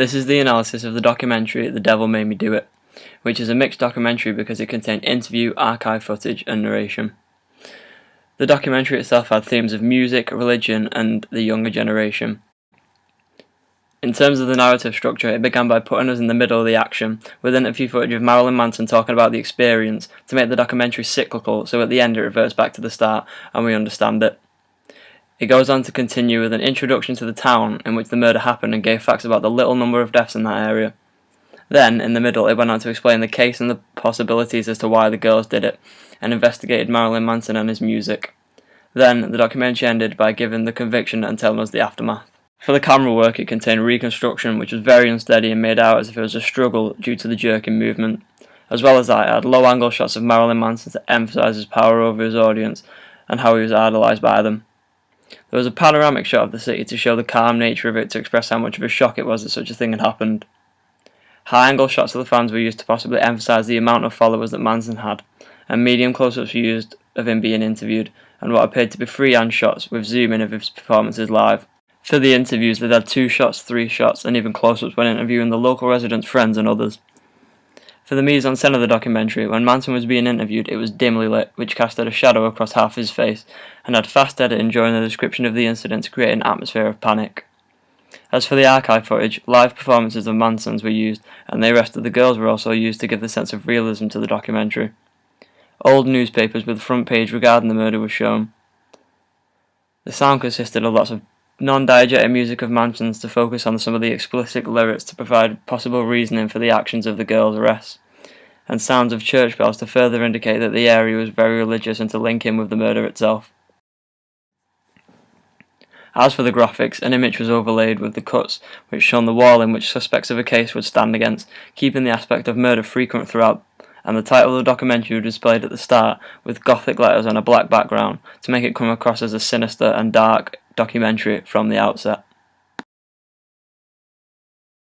This is the analysis of the documentary The Devil Made Me Do It, which is a mixed documentary because it contained interview, archive footage, and narration. The documentary itself had themes of music, religion, and the younger generation. In terms of the narrative structure, it began by putting us in the middle of the action, with interview footage of Marilyn Manson talking about the experience to make the documentary cyclical, so at the end it reverts back to the start and we understand it. It goes on to continue with an introduction to the town in which the murder happened and gave facts about the little number of deaths in that area. Then, in the middle, it went on to explain the case and the possibilities as to why the girls did it, and investigated Marilyn Manson and his music. Then, the documentary ended by giving the conviction and telling us the aftermath. For the camera work, it contained reconstruction, which was very unsteady and made out as if it was a struggle due to the jerking movement. As well as that, it had low-angle shots of Marilyn Manson to emphasise his power over his audience and how he was idolised by them. There was a panoramic shot of the city to show the calm nature of it, to express how much of a shock it was that such a thing had happened. High-angle shots of the fans were used to possibly emphasise the amount of followers that Manson had, and medium close-ups were used of him being interviewed, and what appeared to be freehand shots with zoom-in of his performances live. For the interviews, they had 2 shots, 3 shots, and even close-ups when interviewing the local residents, friends, and others. For the mise-en-scène of the documentary, when Manson was being interviewed, it was dimly lit, which casted a shadow across half his face, and had fast editing during the description of the incident to create an atmosphere of panic. As for the archive footage, live performances of Manson's were used, and the arrest of the girls were also used to give the sense of realism to the documentary. Old newspapers with the front page regarding the murder were shown. The sound consisted of lots of non-diegetic music of Manson's to focus on some of the explicit lyrics to provide possible reasoning for the actions of the girls' arrests, and sounds of church bells to further indicate that the area was very religious and to link in with the murder itself. As for the graphics, an image was overlaid with the cuts which shone the wall in which suspects of a case would stand against, keeping the aspect of murder frequent throughout, and the title of the documentary was displayed at the start with Gothic letters on a black background to make it come across as a sinister and dark documentary from the outset.